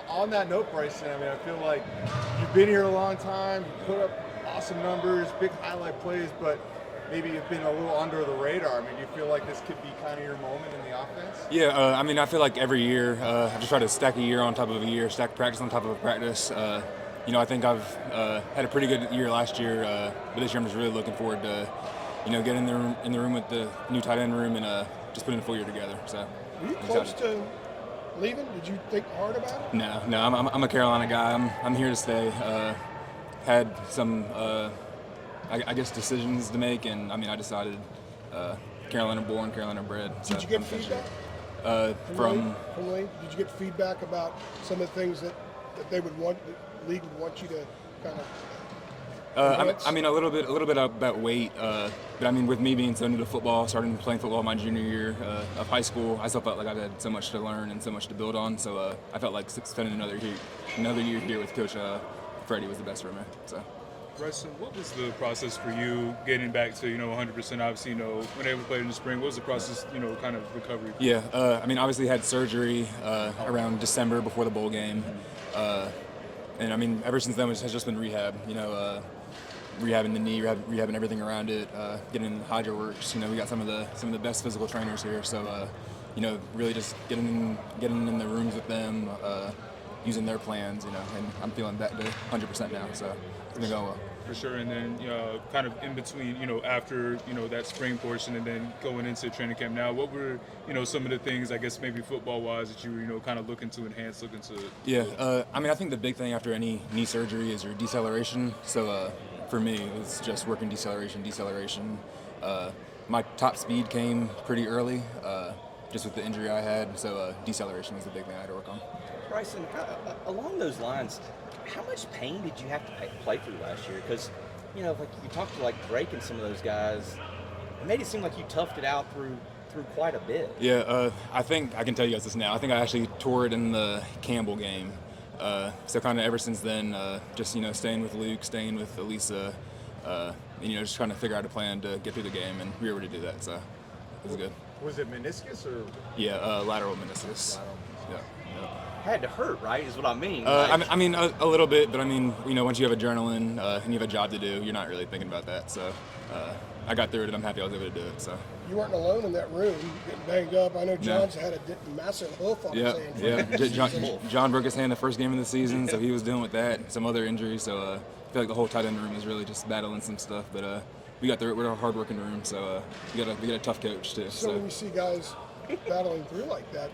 on that note, Bryson, I mean, I feel like you've been here a long time, you put up awesome numbers, big highlight plays, but maybe you've been a little under the radar. I mean, do you feel like this could be kind of your moment in the offense? Yeah, I mean, I feel like every year I just try to stack a year on top of a year, stack practice on top of a practice. I think I've had a pretty good year last year, but this year I'm just really looking forward to, getting in the room with the new tight end room and just putting a full year together. So. Were you close to leaving? Did you think hard about it? No, I'm a Carolina guy. I'm here to stay. Had some, I guess, decisions to make, and I mean, I decided Carolina born, Carolina bred. So Did you get feedback from Lee? Did you get feedback about some of the things that they would want, the league would want you to kind of? I mean, a little bit about weight, but I mean, with me being so new to football, starting playing football my junior year of high school, I still felt like I had so much to learn and so much to build on. So I felt like spending another year here with Coach Freddie was the best for me. So. Bryson, what was the process for you getting back to 100%? Obviously, when they played in the spring, what was the process, kind of recovery? Yeah, I mean, obviously had surgery around December before the bowl game, and I mean, ever since then it has just been rehab. Rehabbing the knee, rehabbing everything around it, getting Hydro Works. We got some of the best physical trainers here. So, really just getting in the rooms with them, using their plans. And I'm feeling back to 100% now. So it's gonna go well. For sure, and then kind of in between, after that spring portion, and then going into training camp. Now, what were some of the things, I guess maybe football-wise, that you were kind of looking to enhance, Yeah, I mean, I think the big thing after any knee surgery is your deceleration. So for me, it was just working deceleration. My top speed came pretty early, just with the injury I had. So deceleration was the big thing I had to work on. Bryson, along those lines, how much pain did you have to play through last year? Because, like you talked to Drake and some of those guys, it made it seem like you toughed it out through quite a bit. Yeah, I think I can tell you guys this now. I think I actually tore it in the Campbell game. So kind of ever since then, just staying with Luke, staying with Elisa, just trying to figure out a plan to get through the game, and we were able to do that. So it was good. Was it meniscus or? Yeah, lateral meniscus. Yeah. Had to hurt, right? Is what I mean. I mean, a little bit, but I mean, once you have adrenaline and you have a job to do, you're not really thinking about that. So I got through it, and I'm happy I was able to do it. So. You weren't alone in that room getting banged up. I know John's had a massive hoof on his hand. Yeah. John broke his hand the first game of the season, so he was dealing with that, some other injuries. So I feel like the whole tight end room is really just battling some stuff, but we got through it. We're a hard-working room, so we got a tough coach too. So when you see guys battling through like that,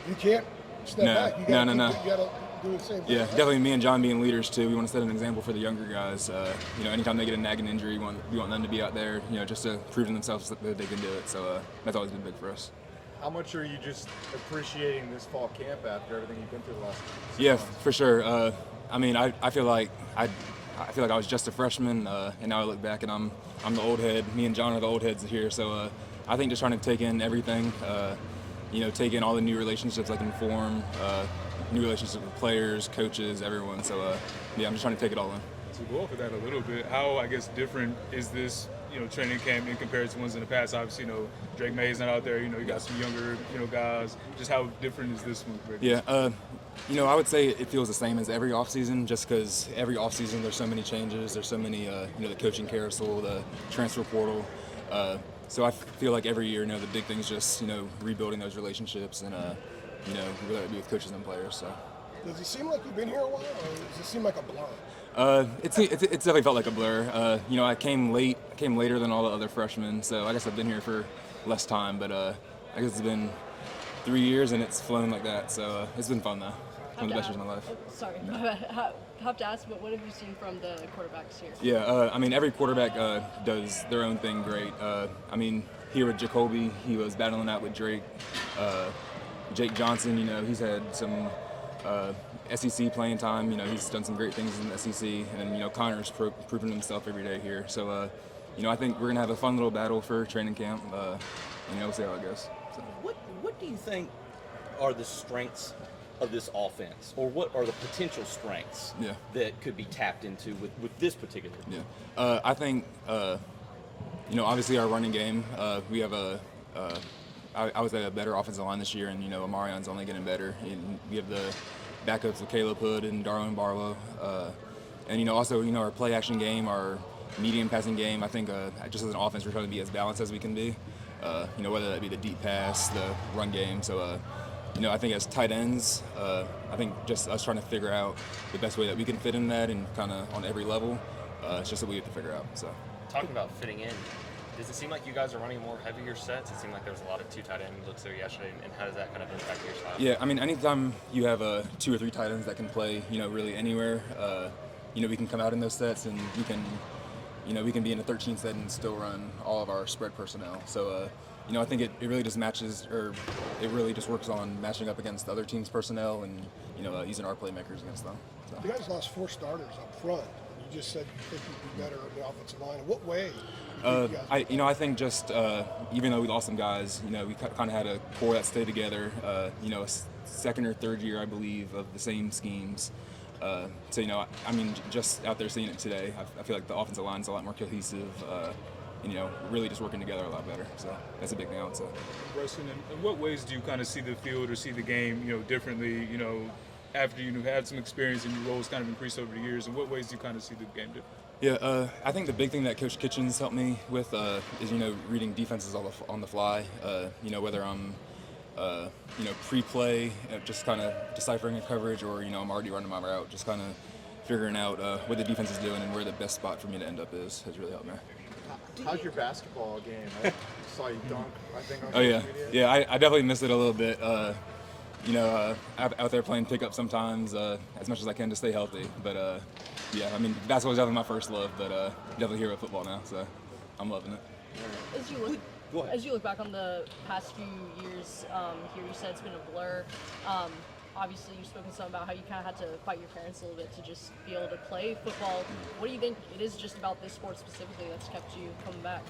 you can't step back. You gotta do the same thing. Yeah, right? definitely. Me and John being leaders too. We want to set an example for the younger guys. Anytime they get a nagging injury, we want them to be out there, just to prove to themselves that they can do it. So that's always been big for us. How much are you just appreciating this fall camp after everything you've been through the last 6 Yeah, months? for sure. I mean, I feel like I was just a freshman, and now I look back and I'm the old head. Me and John are the old heads here. So I think just trying to take in everything. Take in all the new relationships I can form, new relationships with players, coaches, everyone. So, I'm just trying to take it all in. To go over that a little bit, how, I guess, different is this, training camp in comparison to ones in the past? Obviously, Drake May's not out there. You got some younger, guys. Just how different is this one? Yeah, I would say it feels the same as every offseason, just because every offseason there's so many changes. There's so many, the coaching carousel, the transfer portal. So I feel like every year, the big thing is just, rebuilding those relationships and, whether it be with coaches and players. So. Does it seem like you've been here a while, or does it seem like a blur? It's definitely felt like a blur. I came later than all the other freshmen, so I guess I've been here for less time. But I guess it's been 3 years and it's flown like that. So it's been fun though. One of the best years of my life. Sorry, I have to ask, but what have you seen from the quarterbacks here? Yeah, I mean, every quarterback does their own thing great. I mean, here with Jacoby, he was battling out with Drake. Jake Johnson, he's had some SEC playing time. He's done some great things in the SEC. And then, Connor's proving himself every day here. So, I think we're going to have a fun little battle for training camp. We'll see how it goes. So. What do you think are the strengths of this offense, or what are the potential strengths that could be tapped into with this particular team? Yeah, I think obviously our running game. We have I would say a better offensive line this year, and Amarion's only getting better. And we have the backups with Caleb Hood and Darwin Barlow. And, also, our play action game, our medium passing game, I think just as an offense, we're trying to be as balanced as we can be, whether that be the deep pass, the run game. So, I think as tight ends, I think just us trying to figure out the best way that we can fit in that and kind of on every level, it's just that we have to figure out. So, talking about fitting in, does it seem like you guys are running more heavier sets? It seemed like there was a lot of 2 tight end looks there yesterday, and how does that kind of impact your style? Yeah, I mean, anytime you have 2 or 3 tight ends that can play, really anywhere, we can come out in those sets and we can be in a 13 set and still run all of our spread personnel. So, I think it really just matches, or it really just works on matching up against the other team's personnel and, using our playmakers against them. So. You guys lost 4 starters up front. You just said you think you'd be better on the offensive line. In what way? I think just even though we lost some guys, we kind of had a core that stayed together. Second or third year, I believe, of the same schemes. So just out there seeing it today, I feel like the offensive line is a lot more cohesive. Really just working together a lot better. So that's a big thing I would say. Bryson, in what ways do you kind of see the field or see the game, differently, after you had some experience and your roles kind of increased over the years? In what ways do you kind of see the game different? Yeah, I think the big thing that Coach Kitchens helped me with is, reading defenses on the fly. Whether I'm, pre-play, just kind of deciphering a coverage, or, I'm already running my route, just kind of figuring out what the defense is doing and where the best spot for me to end up is has really helped me. How's your basketball game? I saw you dunk, I think, on social media. Yeah, I definitely missed it a little bit. Out there playing pickup sometimes as much as I can to stay healthy. But, basketball is definitely my first love, but definitely here with football now, so I'm loving it. As you look back on the past few years here, you said it's been a blur. Obviously, you've spoken some about how you kind of had to fight your parents a little bit to just be able to play football. What do you think it is just about this sport specifically that's kept you coming back?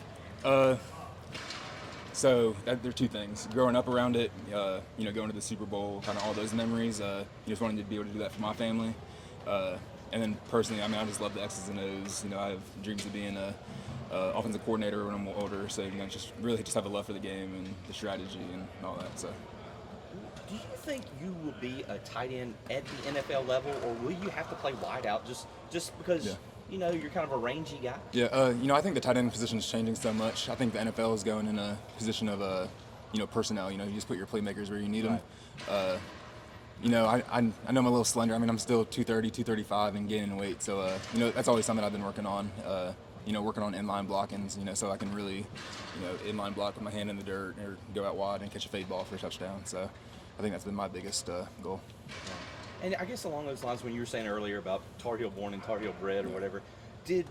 So there are 2 things. Growing up around it, going to the Super Bowl, kind of all those memories, just wanting to be able to do that for my family. And then personally, I just love the X's and O's. I have dreams of being a offensive coordinator when I'm older. So, just really just have a love for the game and the strategy and all that. So. Do you think you will be a tight end at the NFL level, or will you have to play wide out just because you're kind of a rangy guy? Yeah, I think the tight end position is changing so much. I think the NFL is going in a position of personnel. You just put your playmakers where you need them. I know I'm a little slender. I'm still 230, 235 and gaining weight. So that's always something I've been working on. Working on inline blockings, so I can really, inline block with my hand in the dirt or go out wide and catch a fade ball for a touchdown. So I think that's been my biggest goal. And I guess along those lines, when you were saying earlier about Tar Heel born and Tar Heel bred or whatever, I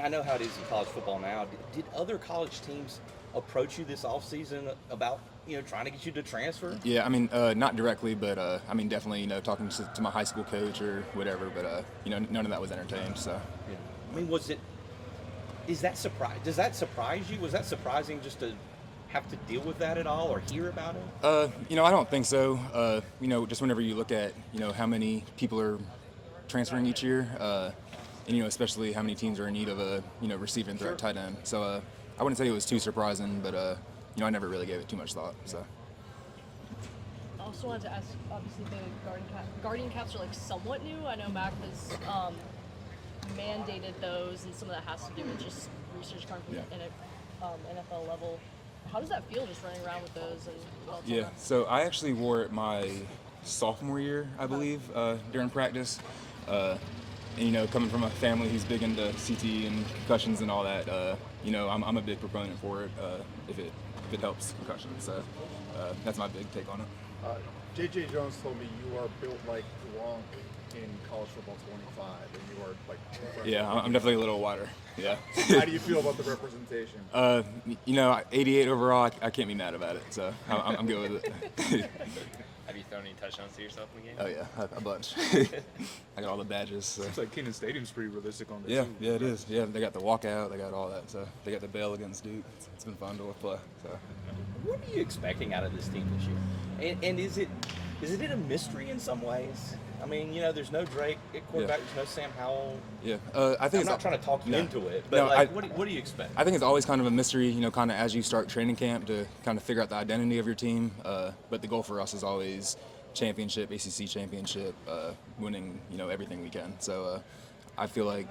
know how it is in college football now. Did other college teams approach you this offseason about, trying to get you to transfer? Yeah, not directly, but definitely, talking to my high school coach or whatever, but, none of that was entertained, so. Yeah. Does that surprise you? Was that surprising just to have to deal with that at all or hear about it? I don't think so. Just whenever you look at, how many people are transferring each year, and, especially how many teams are in need of a, receiving threat tight end. So I wouldn't say it was too surprising, but, I never really gave it too much thought. So. I also wanted to ask, obviously the guardian caps are somewhat new. I know Mac has mandated those, and some of that has to do with just research coming from NFL level. How does that feel just running around with those? So I actually wore it my sophomore year, I believe, during practice. And, coming from a family who's big into CT and concussions and all that, I'm a big proponent for it if it helps concussions. So that's my big take on it. J.J. Jones told me you are built like Gronk in college football 25, and you are like. Yeah, I'm definitely a little wider. Yeah. How do you feel about the representation? 88 overall, I can't be mad about it, so I'm good with it. Have you thrown any touchdowns to yourself in the game? Oh yeah, a bunch. I got all the badges. So. Looks like Kenan Stadium's pretty realistic on this. Yeah, yeah, it is. Yeah, they got the walkout, they got all that. So they got the bail against Duke. It's been fun to play. So. What are you expecting out of this team this year? And is it a mystery in some ways? There's no Drake at quarterback. There's no Sam Howell. Yeah, I think I'm not trying to talk you into it, but what do you expect? I think it's always kind of a mystery, kind of as you start training camp to kind of figure out the identity of your team. But the goal for us is always championship, ACC championship, winning, everything we can. So I feel like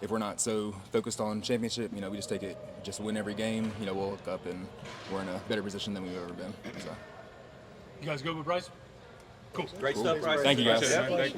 if we're not so focused on championship, we just take it, just win every game. We'll look up and we're in a better position than we've ever been. So. You guys good with Bryson? Cool. Great stuff, Bryson. Thank you, guys. Thank you.